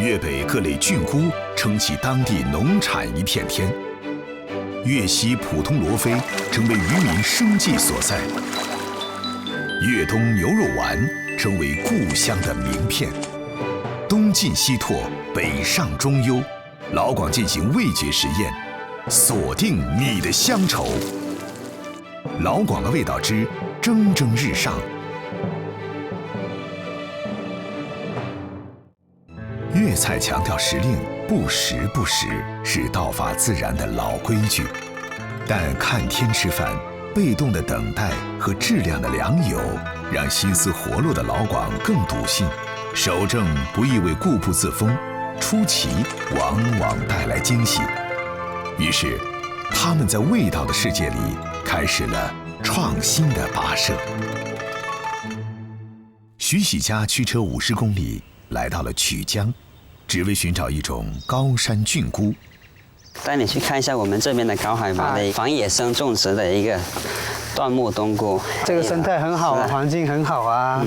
粤北各类菌菇撑起当地农产一片天，粤西普通罗非成为渔民生计所在，粤东牛肉丸成为故乡的名片。东进西拓，北上中优，老广进行味觉实验，锁定你的乡愁。老广的味道之蒸蒸日上。粤菜强调时令，不时不食，是道法自然的老规矩。但看天吃饭，被动的等待和质量的良友，让心思活络的老广更笃信，守正不意味固步自封，出奇往往带来惊喜。于是，他们在味道的世界里开始了创新的跋涉。徐喜家驱车50公里，来到了曲江，只为寻找一种高山菌菇。带你去看一下我们这边的高海拔的防野生种植的一个椴木冬菇。这个生态很好啊，环境很好啊。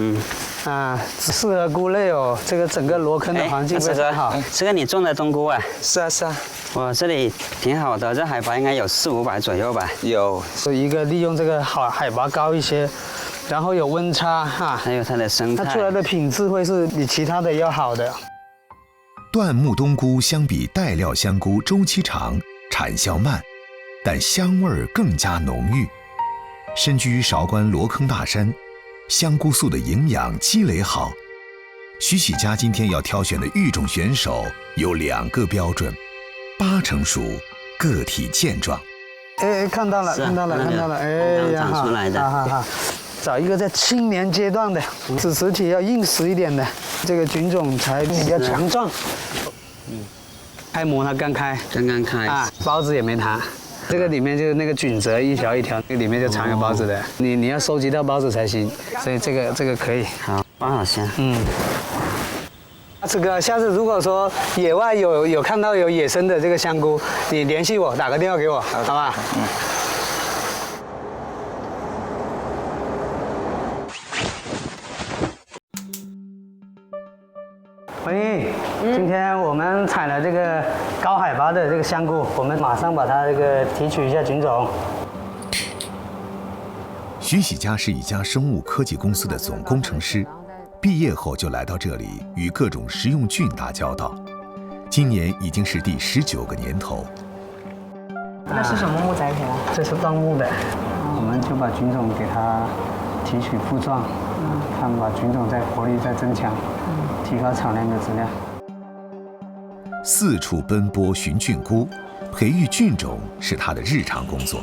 适合菇类哦。这个整个罗坑的环境非常好。这个你种的冬菇啊？是啊是啊。哇，这里挺好的，这海拔应该有400、500左右吧？有。是一个利用这个海拔高一些，然后有温差哈，还有它的生态，它出来的品质会是比其他的要好的。椴木冬菇相比带料香菇周期长，产销慢，但香味更加浓郁。身居韶关罗坑大山，香菇素的营养积累好。徐喜家今天要挑选的育种选手有2个标准：8成熟，个体健壮。哎，看到了，看到了，看到了，哎呀，长出来的。哈。找一个在青年阶段的，子实体要硬实一点的，这个菌种才比较强壮。开模它刚开啊，孢子也没弹。这个里面就是那个菌褶一条一条，那里面就藏有孢子的。你要收集到孢子才行，所以这个可以。好，包好香。这个下次如果说野外有看到有野生的这个香菇，你联系我，打个电话给我，好吧？喂，今天我们采了这个高海拔的这个香菇，我们马上把它这个提取一下菌种。徐喜家是一家生物科技公司的总工程师，毕业后就来到这里与各种食用菌打交道。今年已经是第19个年头。那是什么木栽培啊？这是椴木的，我们就把菌种给它提取复状，看把菌种再活力再增强。提高产量的质量。四处奔波寻菌菇，培育菌种是他的日常工作。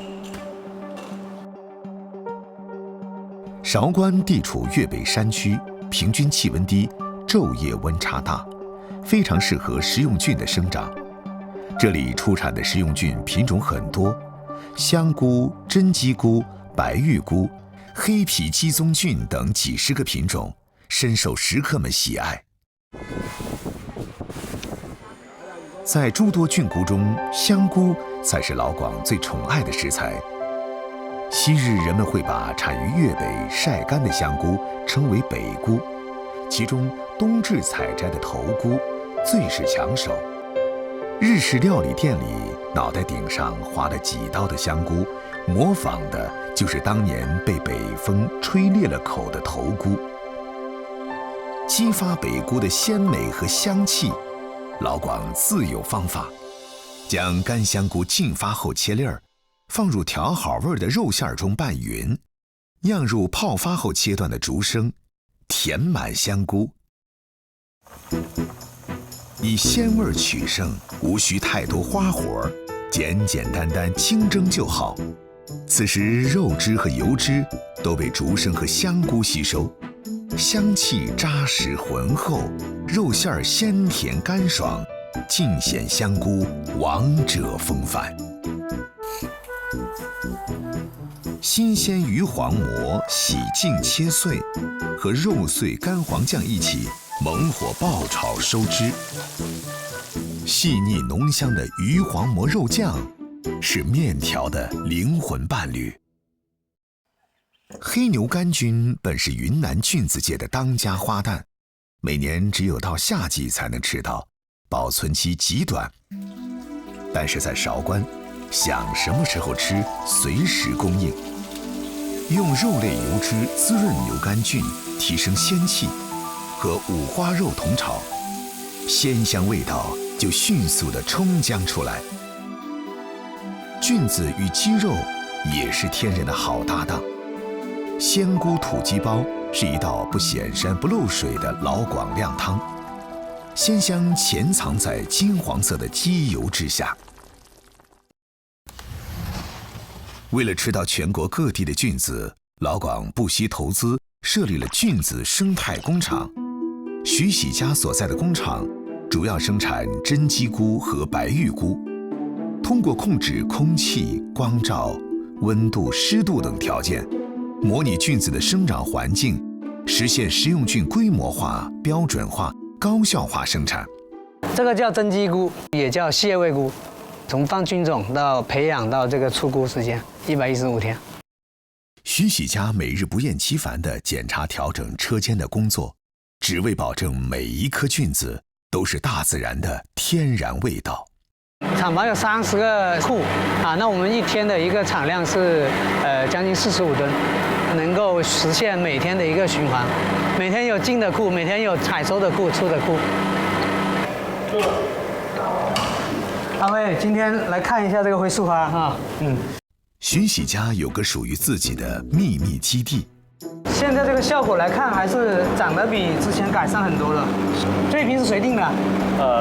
韶关地处粤北山区，平均气温低，昼夜温差大，非常适合食用菌的生长。这里出产的食用菌品种很多，香菇、真鸡菇、白玉菇、黑皮鸡枞菌等几10个品种，深受食客们喜爱。在诸多菌菇中，香菇才是老广最宠爱的食材。昔日人们会把产于粤北晒干的香菇称为北菇，其中冬至采摘的头菇最是抢手。日式料理店里脑袋顶上划了几刀的香菇，模仿的就是当年被北风吹裂了口的头菇。激发北菇的鲜美和香气，老广自有方法，将干香菇浸发后切粒儿，放入调好味的肉馅中拌匀，酿入泡发后切断的竹笙，填满香菇。以鲜味取胜，无需太多花活，简简单单清蒸就好。此时肉汁和油脂都被竹笙和香菇吸收，香气扎实浑厚，肉馅儿鲜甜干爽，尽显香菇王者风范。新鲜鱼黄膜洗净切碎，和肉碎干黄酱一起猛火爆炒收汁。细腻浓香的鱼黄膜肉酱是面条的灵魂伴侣。黑牛肝菌本是云南菌子界的当家花旦，每年只有到夏季才能吃到，保存期极短。但是在韶关，想什么时候吃，随时供应。用肉类油脂滋润牛肝菌，提升鲜气，和五花肉同炒，鲜香味道就迅速地冲浆出来。菌子与鸡肉也是天然的好搭档。鲜菇土鸡煲是一道不显山不漏水的老广靓汤，鲜香潜藏在金黄色的鸡油之下。为了吃到全国各地的菌子，老广不惜投资设立了菌子生态工厂。徐喜家所在的工厂主要生产真鸡菇和白玉菇，通过控制空气、光照、温度、湿度等条件，模拟菌子的生长环境，实现食用菌规模化、标准化、高效化生产。这个叫真鸡菇，也叫蟹味菇。从放菌种到培养到这个出菇时间115天。徐喜家每日不厌其烦地检查调整车间的工作，只为保证每一颗菌子都是大自然的天然味道。厂房有30个库啊，那我们一天的一个产量是将近45吨，能够实现每天的一个循环，每天有进的库，每天有采收的库、出的库。阿威，今天来看一下这个灰树花哈。徐喜家有个属于自己的秘密基地。现在这个效果来看，还是长得比之前改善很多了。这一瓶是谁定的？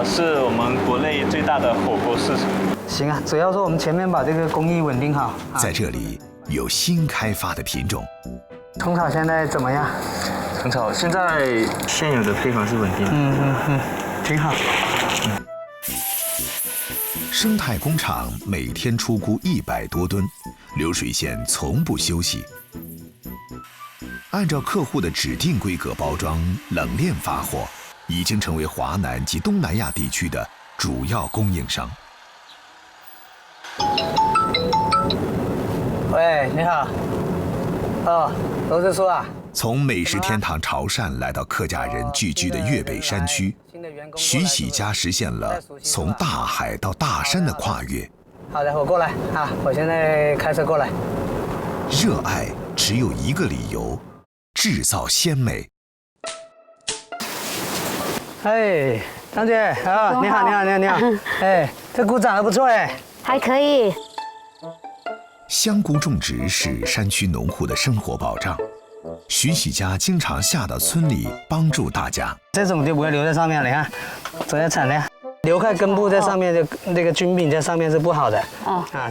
是我们国内最大的火锅市场。行啊，只要说我们前面把这个工艺稳定好。在这里有新开发的品种。虫草现在怎么样？虫草现在现有的配方是稳定的。挺好。生态工厂每天出菇100多吨，流水线从不休息。按照客户的指定规格包装、冷链发货，已经成为华南及东南亚地区的主要供应商。喂，你好。哦，罗支书啊。从美食天堂潮汕来到客家人聚居的粤北山区，徐喜家实现了从大海到大山的跨越。好的，我过来啊，我现在开车过来。热爱只有一个理由，制造鲜美。哎，张姐啊，你好，你好，你好，你好。哎，这菇长得不错哎。还可以。香菇种植是山区农户的生活保障。徐喜家经常下到村里帮助大家。这种就不会留在上面了，你看，昨天产量留块根部在上面，就那个菌柄在上面是不好的。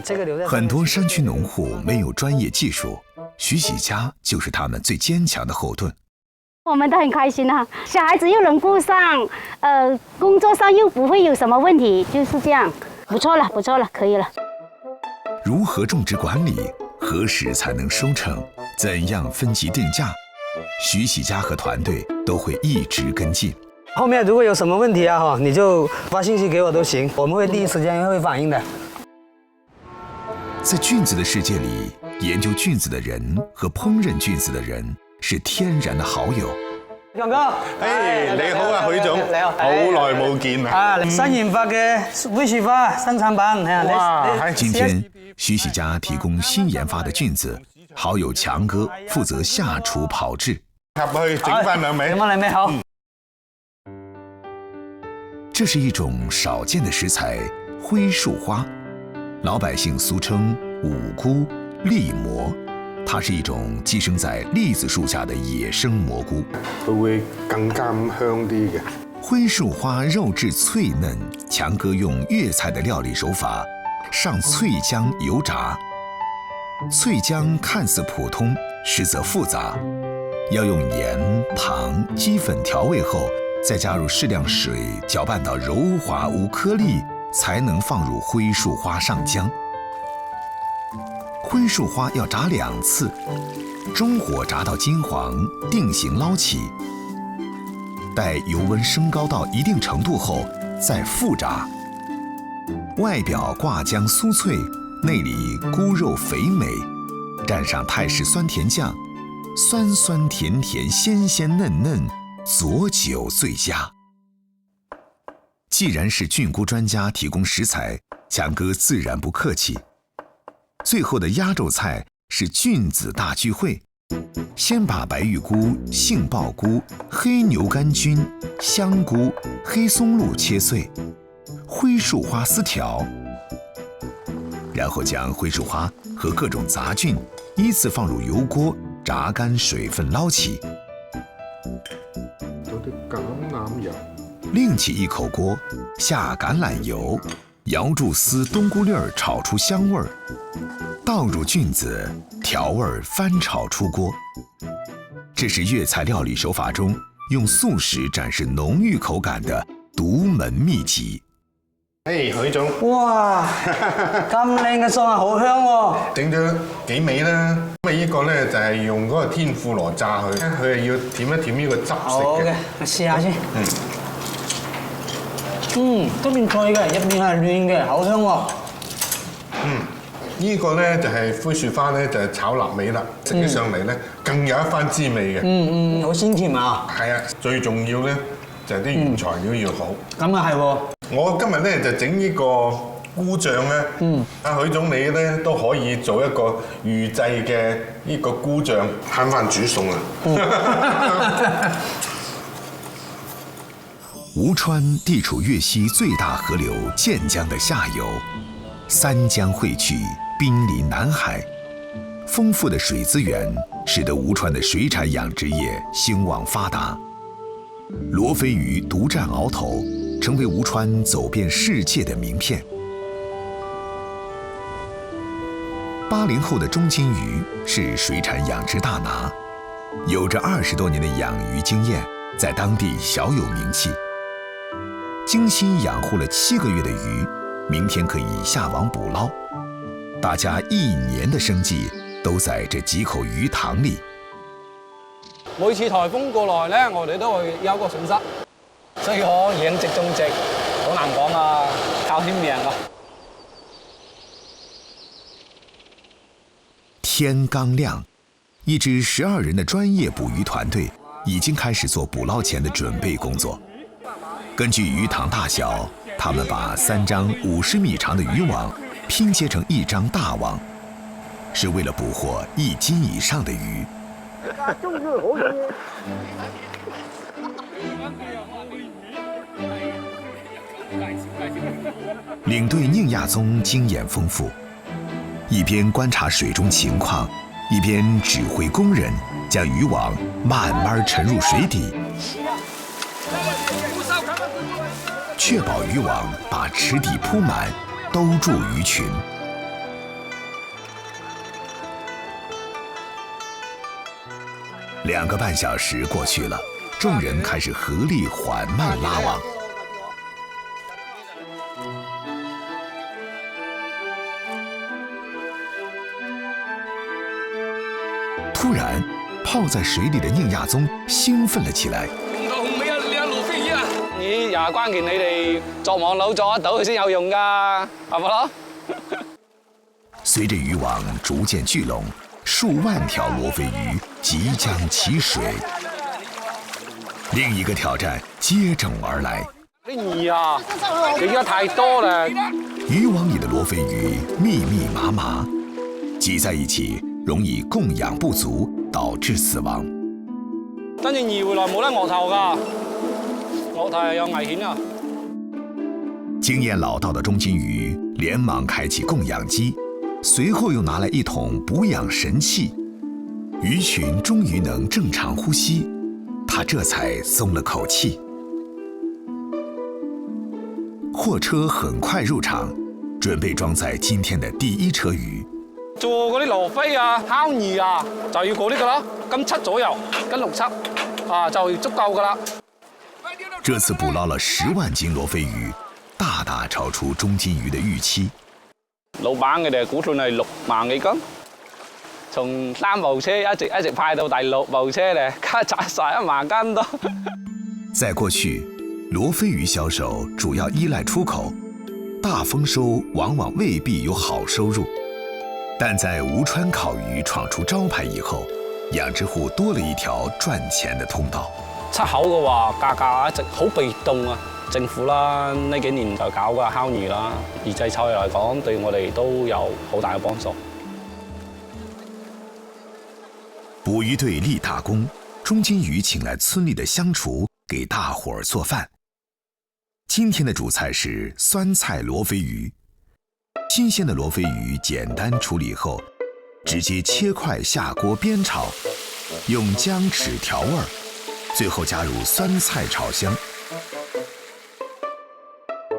这个留在很多山区农户没有专业技术，徐喜家就是他们最坚强的后盾。我们都很开心啊，小孩子又能顾上，工作上又不会有什么问题，就是这样，不错了，不错了，可以了。如何种植管理？何时才能收成？怎样分级定价？徐喜家和团队都会一直跟进。后面如果有什么问题啊，你就发信息给我都行，我们会第一时间会反应的。在菌子的世界里，研究菌子的人和烹饪菌子的人是天然的好友。強哥，你好啊，許總，好耐冇見啊！新研發嘅煨樹花新產品，哇！今天徐喜家提供新研发的菌子，好友強哥負責下廚炮製。入去整翻兩味。整翻兩味好。这是一種少見的食材——灰樹花，老百姓俗稱五菇、栗蘑。它是一種寄生在栗子樹下的野生蘑菇，佢會更加香啲嘅。灰樹花肉質脆嫩，強哥用粵菜的料理手法，上脆薑油炸。脆薑看似普通，實則複雜，要用鹽、糖、雞粉調味後，再加入適量水，攪拌到柔滑無顆粒，才能放入灰樹花上漿。灰樹花要炸2次，中火炸到金黃，定型撈起。待油溫升高到一定程度後，再復炸。外表掛漿酥脆，內裡菇肉肥美，蘸上泰式酸甜醬，酸酸甜甜，鮮鮮嫩嫩，佐酒最佳。既然是菌菇专家提供食材，强哥自然不客气。最后的压轴菜是菌子大聚会，先把白玉菇、杏鲍菇、黑牛肝菌、香菇、黑松露切碎，灰树花丝条，然后将灰树花和各种杂菌依次放入油锅炸干水分捞起。另起一口锅，下橄榄油，摇住丝冬菇粒儿，炒出香味儿，倒入菌子，调味儿，翻炒出锅。这是粤菜料理手法中用素食展示浓郁口感的独門秘籍。許總，哇，咁靚嘅餸啊，好香喎！整咗幾味啦。咁啊，呢個咧就係用嗰個天婦羅炸佢，佢係要舔一舔呢個汁食嘅。好嘅，我試下先。都邊脆嘅，入面係嫩嘅，好香喎。呢個咧就係灰樹花咧，就係炒臘味啦。食起上嚟咧，更有一番滋味嘅。好鮮甜啊！係啊，最重要咧就係啲原材料要好。咁啊係喎。我今日咧就整呢個菇醬咧。阿許總你咧都可以做一個預製嘅呢個菇醬，慳翻煮餸啊！吴川地处粤西最大河流建江的下游，三江汇聚，濒临南海，丰富的水资源使得吴川的水产养殖业兴旺发达。罗非鱼独占鳌头，成为吴川走遍世界的名片。80后的钟金鱼是水产养殖大拿，有着20多年的养鱼经验，在当地小有名气。精心养护了7个月的鱼，明天可以下網捕撈。大家1年的生計都在這幾口魚塘裏。每次颱風過來咧，我哋都會有個損失，所以我養殖種植好難講啊，靠天命啊。天剛亮，一支12人的專業捕魚團隊已經開始做捕撈前的準備工作。根據魚塘大小，他們把3張50米長的漁網拼接成1張大網，是為了捕獲1斤以上的魚。領隊寧亞宗經驗豐富，一邊觀察水中情況，一邊指揮工人將漁網慢慢沉入水底，確保漁網把池底鋪滿，兜住魚群。2個半小時過去了，眾人開始合力緩慢拉網。突然，泡在水裡的寧亞宗興奮了起來。咦，又係關鍵，你哋作網佬作得到佢先有用㗎，係咪咯？隨着漁網逐漸聚攏，數萬條羅非魚即將起水。另一個挑戰接踵而來。啲魚啊，你而家太多啦。漁網裡的羅非魚密密麻麻，擠在一起，容易供氧不足，導致死亡。真正魚回來冇得鵝頭㗎，鵝頭係有危險啊！經驗老道的鐘金魚連忙開啟供氧機，隨後又拿來一桶補氧神器，魚群終於能正常呼吸，他這才鬆了口氣。貨車很快入場，準備裝載今天的第一車魚。做嗰啲羅非啊、烤魚啊，就要嗰啲㗎啦，斤7左右，斤6、7啊就足夠㗎啦。這次捕撈了10萬斤羅非魚，大大超出鐘金魚的預期。老闆佢哋估算係6萬幾斤，從3部車一直派到第6部車咧，加賺晒1萬斤多。在過去，羅非魚銷售主要依賴出口，大豐收往往未必有好收入。但在吳川烤魚闖出招牌以後，養殖戶多了一條賺錢的通道。出口嘅話，價格一直好被動啊，政府啦，呢幾年就搞個烤魚啦，魚製菜嚟講對我哋都有好大嘅幫助。捕鱼队立大功，钟金鱼请来村里的乡厨给大伙儿做饭。今天的主菜是酸菜罗非鱼。新鲜的罗非鱼简单处理后，直接切块下锅煸炒，用姜豉调味儿，最后加入酸菜炒香。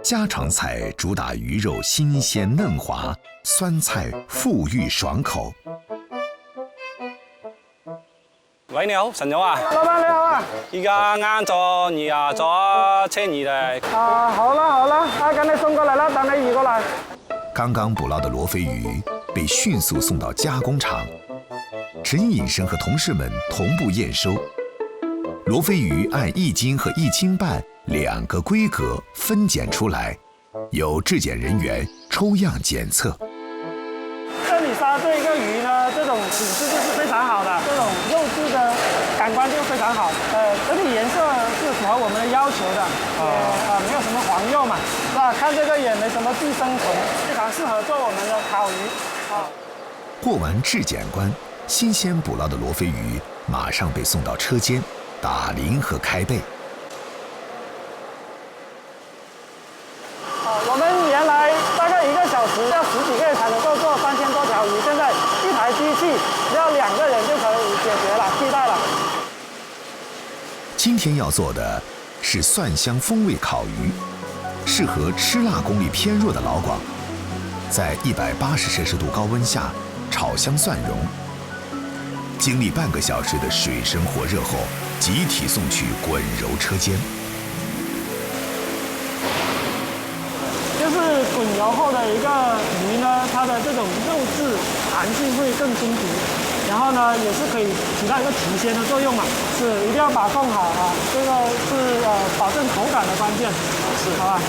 家常菜主打鱼肉新鲜嫩滑，酸菜馥郁爽口。喂，你好，陳總啊。老闆你好啊。依家啱咗魚啊，咗車魚嚟。好啦，趕你送過來啦，等你移過來。剛剛捕撈的羅非魚被迅速送到加工廠，陳引生和同事們同步驗收。羅非魚按1斤和1斤半2個規格分揀出來，由質檢人員抽樣檢測。這裡殺這個魚呢，這種品質就是非常好的，這種肉質的感官就非常好。整體顏色是符合我們的要求的，沒有什麼黃釉嘛，是吧？看這個也沒什麼寄生蟲，非常適合做我們的烤魚。過完質檢關，新鮮捕撈的羅非魚馬上被送到車間打鱗和開背。我們原來大概1個小時要10幾個人才能夠做3000多條魚，現在一台機器只要2個人就可以解決了，替代了。今天要做的是蒜香风味烤鱼，适合吃辣功力偏弱的老广。在180摄氏度高温下炒香蒜蓉，经历半个小时的水深火热后，集体送去滚揉车间。就是滚揉后的一个鱼呢，它的这种肉质弹性会更充足，然后呢也是可以起到一个提鲜的作用嘛，是一定要把控好啊，这个是保证口感的关键，是好吧？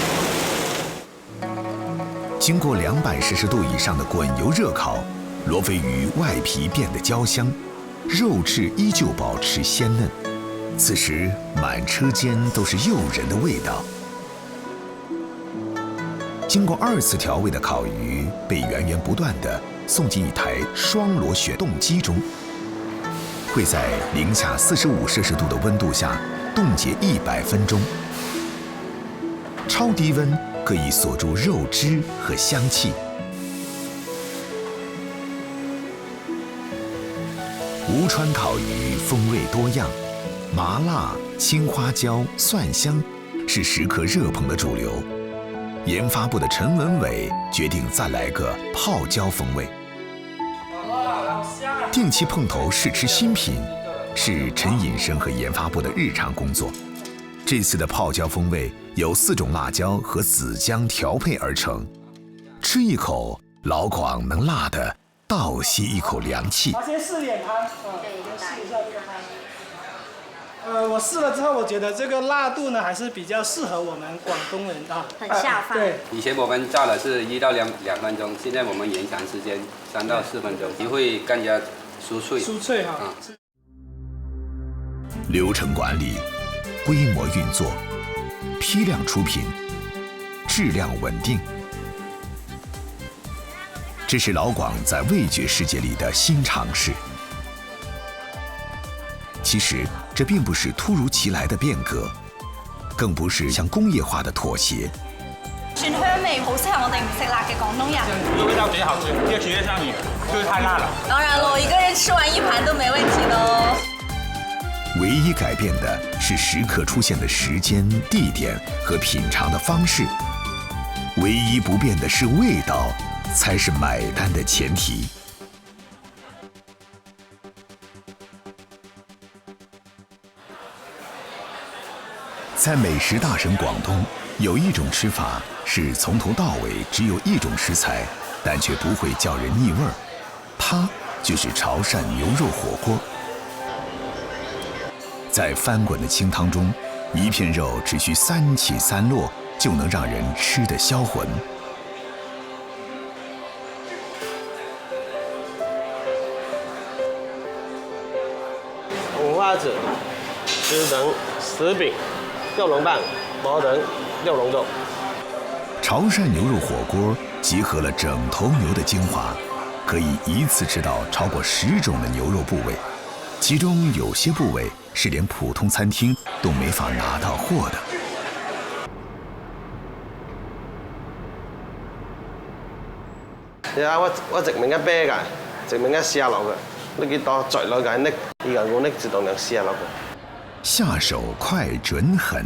经过200摄氏度以上的滚油热烤，罗非鱼外皮变得焦香，肉质依旧保持鲜嫩。此时满车间都是诱人的味道。经过2次调味的烤鱼被源源不断地送进一台双螺旋冻机中，会在零下45摄氏度的温度下冻结100分钟。超低温可以锁住肉汁和香气。吴川烤鱼风味多样，麻辣、青花椒、蒜香是食客热捧的主流。研发部的陈文伟决定再来个泡椒风味。定期碰头试吃新品，是陈引生和研发部的日常工作。这次的泡椒风味由4种辣椒和紫姜调配而成，吃一口，老广能辣得倒吸一口凉气。先试脸汤，试一下这个汤。我试了之后，我觉得这个辣度呢还是比较适合我们广东人啊，很下饭。对，以前我们炸的是1到2分钟，现在我们延长时间3到4分钟，鱼会更加酥脆。酥脆哈。流程管理、规模运作、批量出品、质量稳定，这是老广在味觉世界里的新尝试。其實這並不是突如其來的變革，更不是向工業化的妥協。蒜香味好適合我哋唔食辣嘅廣東人。這個味道幾好吃，這個絕對上癮，就是太辣了。當然了，我一個人吃完1盤都沒問題的。唯一改變的是食客出現的時間、地點和品嘗的方式，唯一不變的是味道，才是買單的前提。在美食大省廣東，有一種吃法是從頭到尾只有一種食材，但卻不會叫人膩味兒，它就是潮汕牛肉火鍋。在翻滾的清湯中，一片肉只需3起3落，就能讓人吃得銷魂。五花子、枝藤、柿餅、肉龍棒、磨成6龙肉。潮汕牛肉火锅集合了整头牛的精华，可以一次吃到超过10种的牛肉部位，其中有些部位是连普通餐厅都没法拿到货的。我直面嘅啤㗎，直面嘅試下落嘅，你幾多再落嘅搦，依個我搦自動量試下落嘅。下手快准狠，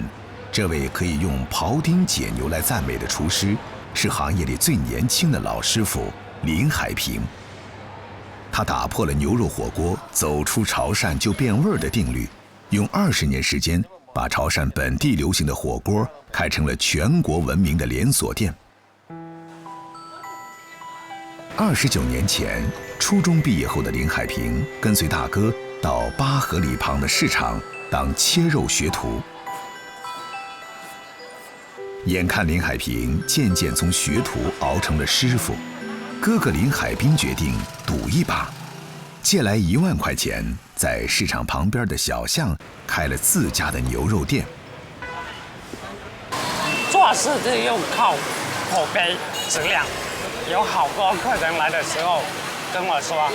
这位可以用庖丁解牛来赞美的厨师，是行业里最年轻的老师傅林海平。他打破了牛肉火锅走出潮汕就变味儿的定律，用20年时间把潮汕本地流行的火锅开成了全国闻名的连锁店。29年前，初中毕业后的林海平跟随大哥到八合里旁的市场当切肉学徒。眼看林海平渐渐从学徒熬成了师傅，哥哥林海滨决定赌一把，借来1万块钱，在市场旁边的小巷开了自家的牛肉店。做事就要靠口碑质量。有好多客人来的时候跟我说：“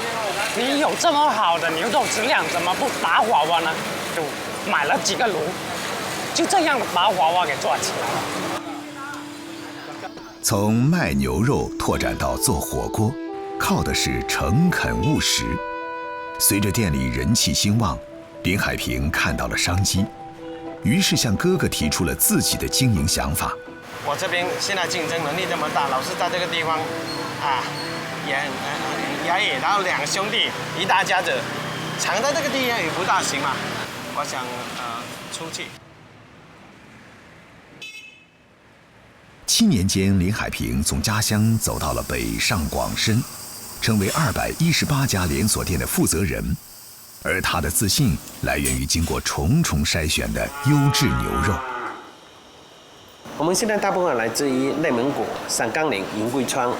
你有这么好的牛肉质量，怎么不打火锅呢？”就买了几个炉，就这样把火锅给做起来了。从卖牛肉拓展到做火锅，靠的是诚恳务实。随着店里人气兴旺，林海平看到了商机，于是向哥哥提出了自己的经营想法。我这边现在竞争能力这么大，老是在这个地方，也然后2个兄弟一大家子，藏在这个地方也不大行嘛。我想出去。7年间，林海平从家乡走到了北上广深，成为218家连锁店的负责人，而他的自信来源于经过重重筛选的优质牛肉。我们现在大部分来自于内蒙古、上甘岭、云贵川。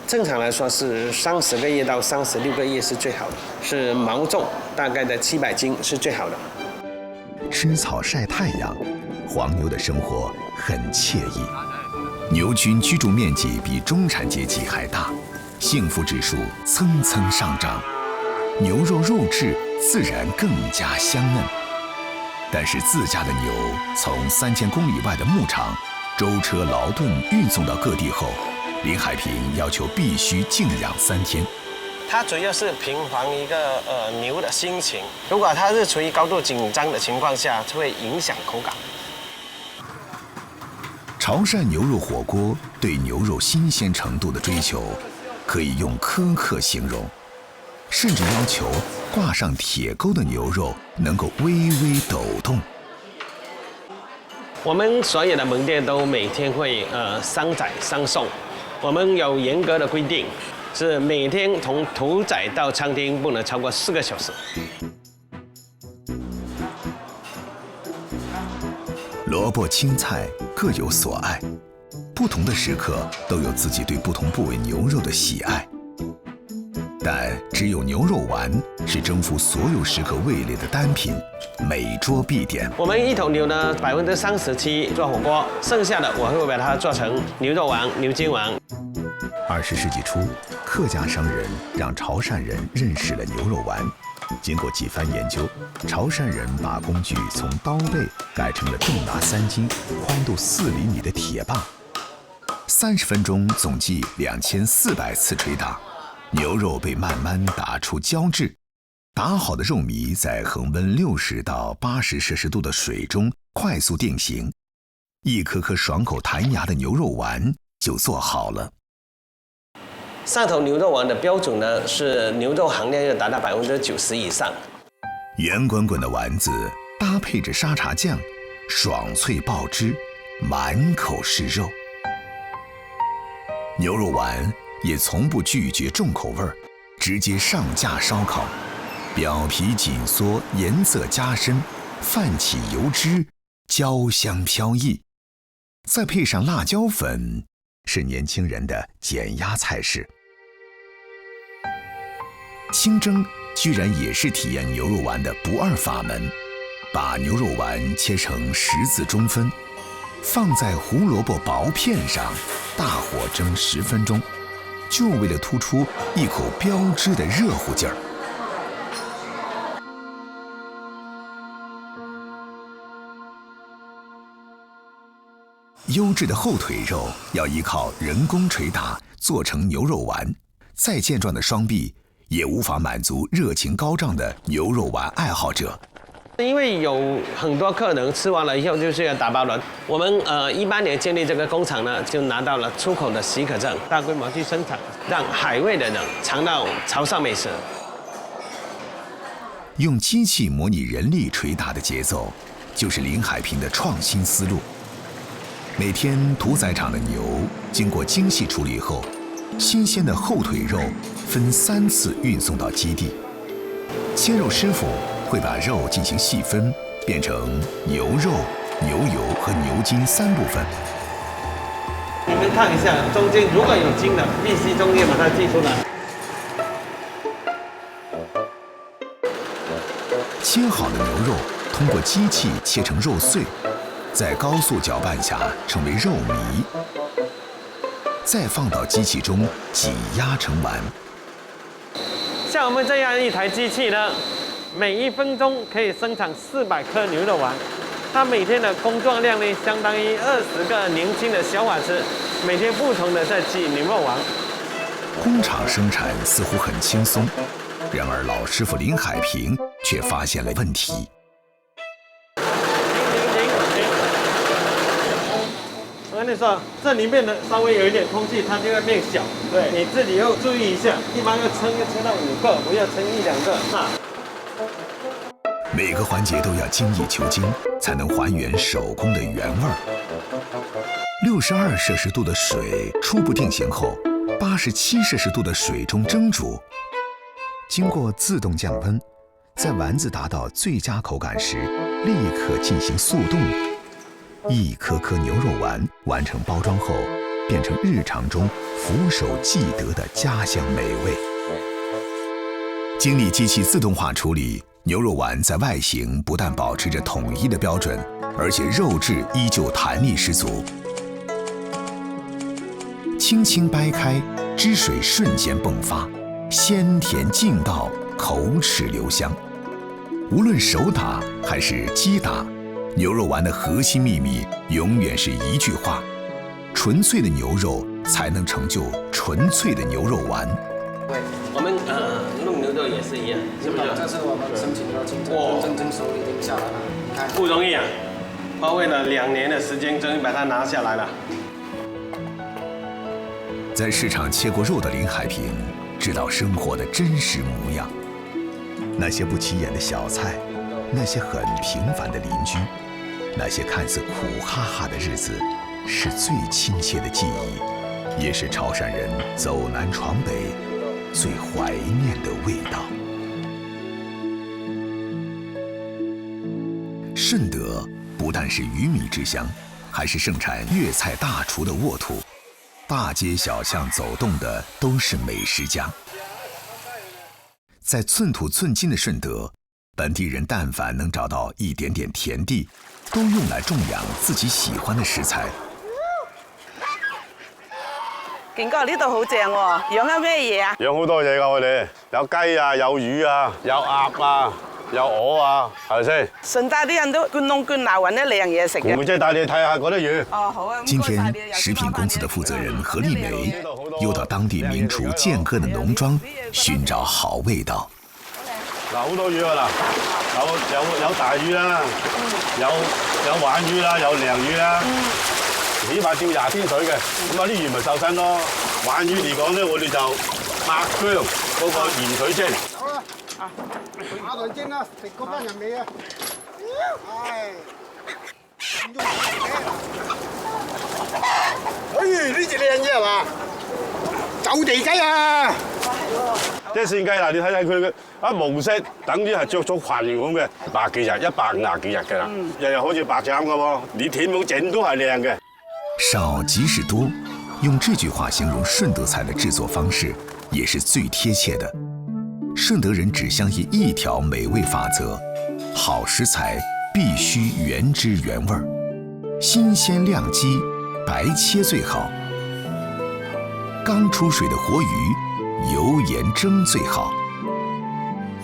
正常来说是30个月到36个月是最好的，是毛重大概的700斤是最好的。吃草晒太阳，黄牛的生活很惬意。牛群居住面积比中产阶级还大，幸福指数蹭蹭上涨，牛肉肉质自然更加香嫩。但是自家的牛从3000公里外的牧场舟车劳顿运送到各地后，林海平要求必须静养3天。它主要是平缓一个牛的心情，如果它是处于高度紧张的情况下，就会影响口感。潮汕牛肉火锅对牛肉新鲜程度的追求，可以用苛刻形容，甚至要求挂上铁钩的牛肉能够微微抖动。我们所有的门店都每天会3宰3送，我们有严格的规定，是每天从屠宰到餐厅不能超过4个小时。萝卜青菜各有所爱，不同的食客都有自己对不同部位牛肉的喜爱，但只有牛肉丸是征服所有食客味蕾的单品，每桌必点。我们一头牛呢37%做火锅，剩下的我会把它做成牛肉丸、牛筋丸。20世纪初，客家商人让潮汕人认识了牛肉丸。经过几番研究，潮汕人把工具从刀背改成了重达3斤、宽度4厘米的铁棒，30分钟总计2400次捶打，牛肉被慢慢打出胶质。打好的肉糜在恒温60到80摄氏度的水中快速定型，一颗颗爽口弹牙的牛肉丸就做好了。汕头牛肉丸的标准呢是牛肉含量要达到90%以上。圆滚滚的丸子搭配着沙茶酱，爽脆爆汁，满口是肉。牛肉丸也从不拒绝重口味，直接上架烧烤，表皮紧缩，颜色加深，泛起油脂，焦香飘逸，再配上辣椒粉，是年轻人的减压菜式。清蒸居然也是体验牛肉丸的不二法门，把牛肉丸切成10字中分，放在胡萝卜薄片上，大火蒸10分钟，就为了突出一口标志的热乎劲儿。优质的后腿肉要依靠人工捶打做成牛肉丸，再健壮的双臂也无法满足热情高涨的牛肉丸爱好者。因为有很多客人吃完了以后就是要打包了，我们18年建立这个工厂呢，就拿到了出口的许可证，大规模去生产，让海外的人尝到潮汕美食。用机器模拟人力捶打的节奏，就是林海平的创新思路。每天屠宰场的牛经过精细处理后，新鲜的后腿肉分3次运送到基地。切肉师傅会把肉进行细分，变成牛肉、牛油和牛筋3部分。你们看一下，中间如果有筋的，必须中间把它锯出来。切好的牛肉通过机器切成肉碎，在高速搅拌下成为肉糜，再放到机器中挤压成丸。像我们这样一台机器呢，每1分钟可以生产400颗牛肉丸，它每天的工作量呢，相当于20个年轻的小伙子每天不同的在挤牛肉丸。工厂生产似乎很轻松，然而老师傅林海平却发现了问题。我跟你说，这里面的稍微有一点空气，它就会变小。对，你自己要注意一下，一般要称到5个，不要称1、2个啊。每个环节都要精益求精，才能还原手工的原味儿。62摄氏度的水初步定型后，87摄氏度的水中蒸煮，经过自动降温，在丸子达到最佳口感时，立刻进行速冻。一颗颗牛肉丸完成包装后，变成日常中俯首即得的家乡美味。经历机器自动化处理，牛肉丸在外形不但保持着统一的标准，而且肉质依旧弹力十足。轻轻掰开，汁水瞬间迸发，鲜甜劲道，口齿留香。无论手打还是机打，牛肉丸的核心秘密永远是一句话：纯粹的牛肉才能成就纯粹的牛肉丸。我们弄牛肉也是一样，是不是？这是我们申请要清真正手里定下来了，你看不容易啊，花费了2年的时间，终于把它拿下来了。在市场切过肉的林海平知道生活的真实模样，那些不起眼的小菜，那些很平凡的邻居，那些看似苦哈哈的日子，是最亲切的记忆，也是潮汕人走南闯北最怀念的味道。顺德不但是鱼米之乡，还是盛产粤菜大厨的沃土，大街小巷走动的都是美食家。在寸土寸金的顺德，本地人但凡能找到一点点田地，都用来种养自己喜欢的食材。勁哥，呢度好正喎，養緊咩嘢啊？養好多嘢㗎，我哋有雞啊，有魚啊，有鴨啊，有鵝啊，係咪先？順帶啲人都捐窿捐罅揾啲靚嘢食嘅。我即係帶你睇下嗰啲魚。哦，好啊。今天，食品公司的負責人何麗梅又到當地名廚建哥的農莊尋找好味道。嗱，好多魚啊嗱，有大魚啦，有鯇魚啦，有鯪魚啦。起碼釣20天水嘅，咁啊啲魚咪瘦身咯。鯇魚嚟講咧，我哋就抹薑嗰個鹽水蒸。好啦，打台蒸啦，食嗰班人味啊！唉，呢隻靚嘢係嘛？走地雞啊！即係線雞嗱，你睇睇佢嘅模式，等於係着咗裙咁嘅，100幾日、150幾日㗎啦，日日好似白斬㗎喎，你舔冇整都係靚嘅。少即是多，用这句话形容顺德菜的制作方式，也是最贴切的。顺德人只相信一条美味法则：好食材必须原汁原味儿。新鲜亮鸡，白切最好。刚出水的活魚，油鹽蒸最好。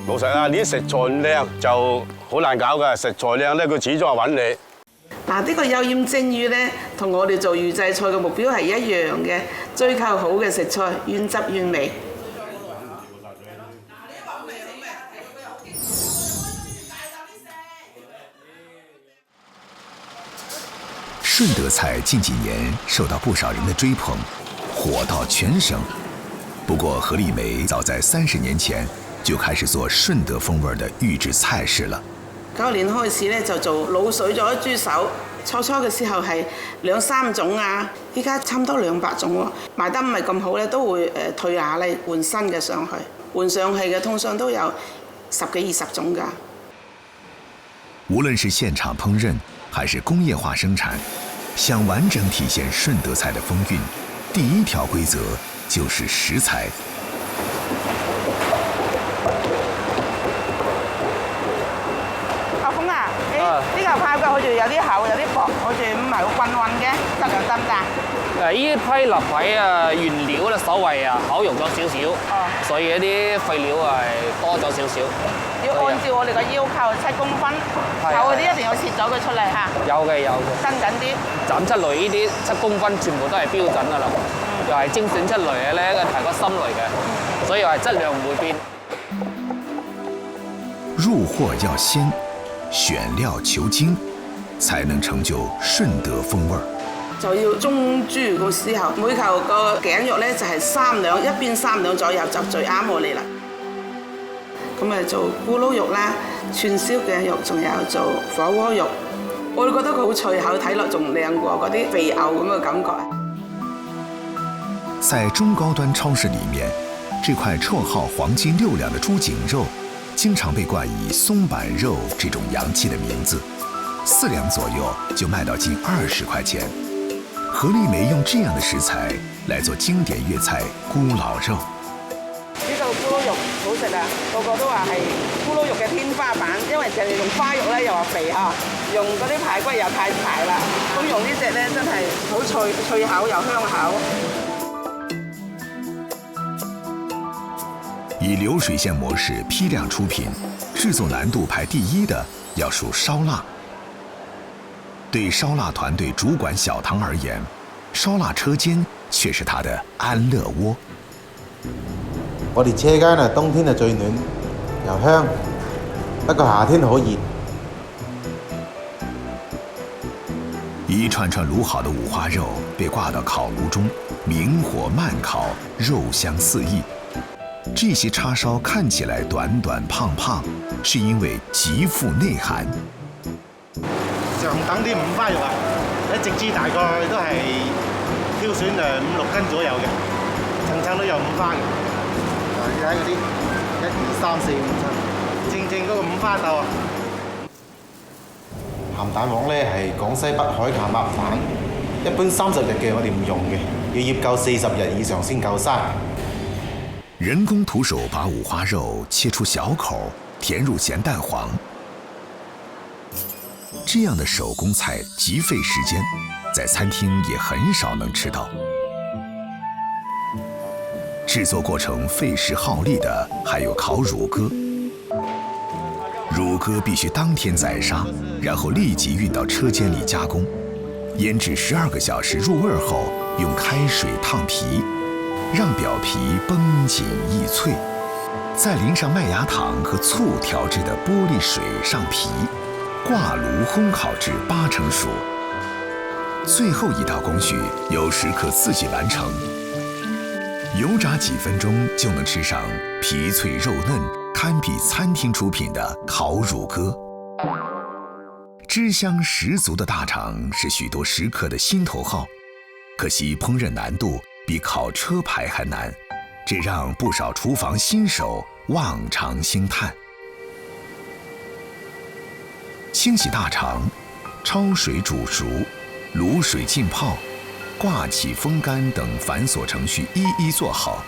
老實啊，啲食材唔靚就好難搞㗎，食材靚咧，佢始終係揾你。嗱，呢個有鹽蒸魚咧，同我哋做預製菜嘅目標係一樣嘅，追求好嘅食材，原汁原味。顺德菜近几年受到不少人的追捧，火到全省。不過何麗梅早在30年前就開始做順德風味的預製菜式了。9年開始咧就做滷水咗豬手，初嘅時候係2-3種啊，依家差唔多200種喎。賣得唔係咁好咧，都會退下嚟換新嘅上去，換上去嘅通常都有10幾20種㗎。無論是現場烹飪，還是工業化生產，想完整體現順德菜的風韻，第一條規則就是食材。阿峰啊，呢嚿炮腳好似有啲厚有啲薄，好似唔係好均勻嘅，質量得唔得？呢批臘位啊，原料咧稍為啊烤肉咗少少，所以一啲廢料係多咗少少。要按照我哋嘅要求7公分，厚嗰啲一定要切咗佢出嚟嚇。有嘅。跟緊啲。斬出嚟呢啲7公分全部都係標準㗎啦，又係精選出嚟嘅咧，係個心嚟嘅，所以係質量唔會變。入貨要鮮，選料求精，才能成就順德風味。就要中豬嘅時候，每球個頸肉咧就係3兩，一邊3兩左右就最啱我哋啦。咁咪做咕嚕肉啦、串燒頸肉，仲有做火鍋肉。我哋覺得佢好脆口，睇落仲靚過嗰啲肥牛咁嘅感覺。在中高端超市裡面，這塊綽號黃金6兩的豬頸肉，經常被冠以松板肉這種洋氣的名字，4兩左右就賣到近20塊錢。何麗梅用這樣的食材來做經典粵菜咕嚕肉。呢個咕嚕肉好食啊，個個都話係咕嚕肉嘅天花板，因為淨係用花肉咧又話肥嚇，用嗰啲排骨又太柴啦，咁用呢隻咧真係好脆口又香口。以流水線模式批量出品，製作難度排第1的要數燒臘。對燒臘團隊主管小唐而言，燒臘車間卻是他的安樂窩。我哋車間啊，冬天係最暖又香，不過夏天好熱。一串串滷好的五花肉被掛到烤爐中，明火慢烤，肉香四溢。這些叉燒看起來短短胖胖，是因為極富內涵。上等啲五花肉啊，一隻豬大概都係挑選5-6斤左右嘅，層都有5花嘅。你睇嗰啲1、2、3、4、5層，正嗰個五花豆啊。鹹蛋黃咧係廣西北海鹹鴨蛋，一般30日嘅我哋唔用嘅，要醃夠40日以上先夠生。人工徒手把五花肉切出小口，填入鹹蛋黃。這樣的手工菜極費時間，在餐廳也很少能吃到。製作過程費時耗力的還有烤乳鴿。乳鴿必須當天宰殺，然後立即運到車間裡加工，醃製12個小時入味後，用開水燙皮，讓表皮繃緊易脆，再淋上麥芽糖和醋調製的玻璃水上皮，掛爐烘烤至8成熟。最後一道工序有時可自己完成，油炸幾分鐘就能吃上皮脆肉嫩，堪比餐廳出品的烤乳鴿。汁香十足的大腸是許多食客的心頭好，可惜烹飪難度比烤車排還難，這讓不少廚房新手望腸興嘆。清洗大腸，焯水煮熟，滷水浸泡，掛起風乾等繁瑣程序一一做好，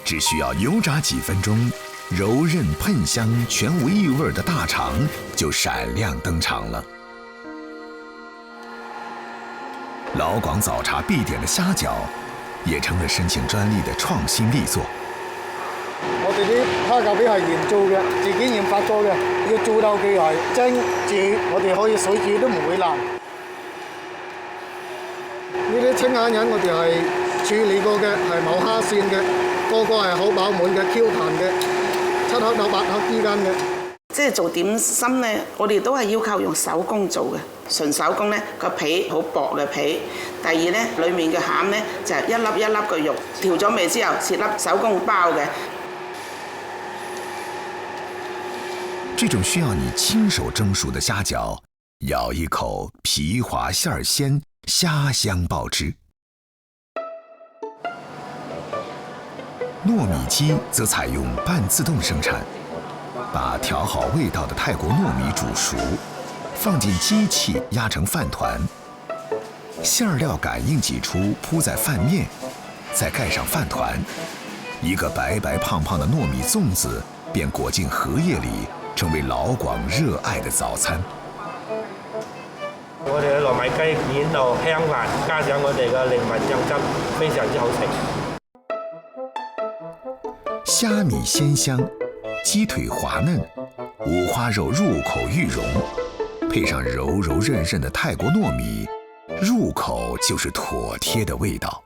只需要油炸幾分鐘，柔韌噴香、全無異味的大腸就閃亮登場了。老广早茶必點的蝦餃，也成了申請專利的創新力作。我哋啲蝦餃皮係現做嘅，自己研發咗嘅，要做到佢係蒸煮，我哋可以水煮都唔會爛。呢啲青眼人我哋係處理過嘅，係冇蝦線嘅，個個係好飽滿嘅 Q 彈嘅，7克到8克之間嘅。即係做點心咧，我哋都係要求用手工做嘅，純手工咧個皮好薄嘅皮。第二咧，裡面嘅餡咧就係一粒一粒嘅肉，調咗味之後切粒手工包嘅。這種需要你親手蒸熟的蝦餃，咬一口皮滑餡鮮，蝦香爆汁。糯米雞則採用半自動生產，把調好味道的泰國糯米煮熟，放進機器壓成飯團，餡料感應擠出，鋪在飯面，再蓋上飯團，一個白白胖胖的糯米粽子便裹進荷葉裡，成為老廣熱愛的早餐。我哋嘅糯米雞演到香滑，加上我哋嘅檸蜜醬汁，非常之好食。蝦米鮮香，雞腿滑嫩，五花肉入口愈溶，配上柔柔韌韌的泰國糯米，入口就是妥帖的味道。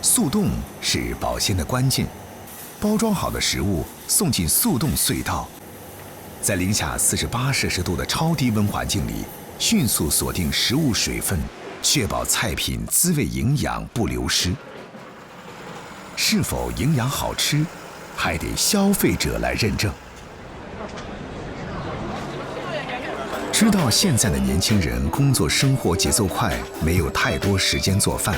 速凍是保鮮的關鍵，包裝好的食物送進速凍隧道，在零下48攝氏度的超低溫環境裡，迅速鎖定食物水分，確保菜品滋味營養不流失。是否營養好吃，還得消費者來認證。知道現在的年輕人工作生活節奏快，沒有太多時間做飯，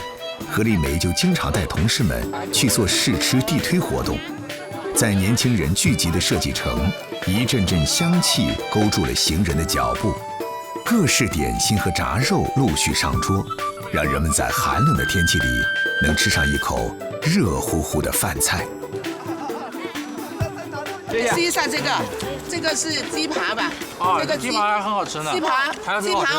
何麗梅就經常帶同事們去做試吃地推活動，在年輕人聚集的設計城，一陣陣香氣勾住了行人的腳步，各式點心和炸肉陸續上桌，讓人們在寒冷的天氣裡能吃上一口熱乎乎的飯菜。試一下這個是雞扒吧？這個雞扒很好吃呢。雞扒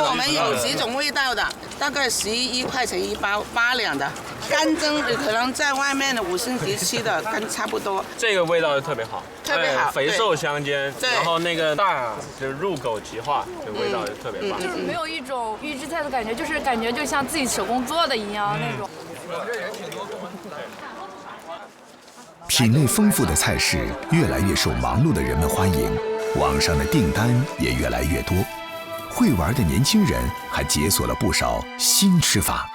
我們有幾種味道的，大概11塊錢一包，8兩的。乾蒸可能在外面的5星級吃的跟差不多。這個味道特別好，特別好，肥瘦相間，然後那個蛋就是入口即化，這味道也特別棒。沒有一種預製菜的感覺，就是感覺就像自己手工做的一樣那種。品類豐富的菜式越來越受忙碌的人們歡迎，網上的訂單也越來越多。會玩的年輕人還解鎖了不少新吃法。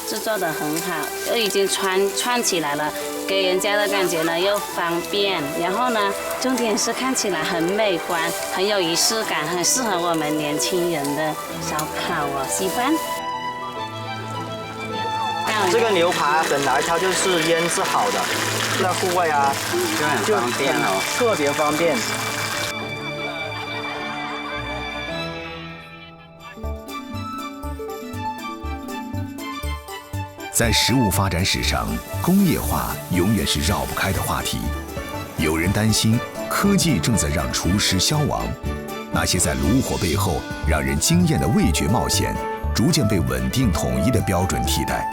製作得很好，都已經串起來了，給人家的感覺呢又方便，然後呢重點是看起來很美觀，很有儀式感，很適合我們年輕人的燒烤我喜歡。這個牛排本來它就是醃製好的，在戶外啊就很方便哦，特別方便。在食物發展史上，工業化永遠是繞不開的話題。有人擔心科技正在讓廚師消亡，那些在爐火背後讓人驚豔的味覺冒險，逐漸被穩定統一的標準替代。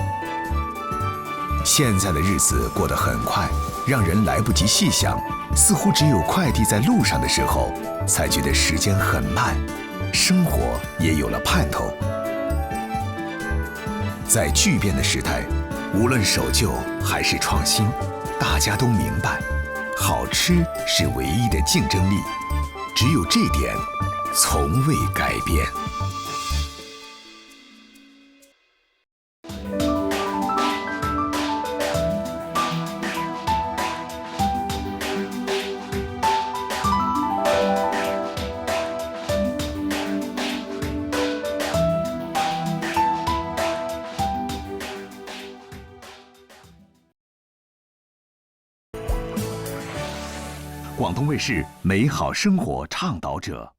現在的日子過得很快，讓人來不及細想，似乎只有快遞在路上的時候，才覺得時間很慢，生活也有了盼頭。在巨變的時代，無論守舊還是創新，大家都明白，好吃是唯一的競爭力，只有這點從未改變。广东卫视美好生活倡导者。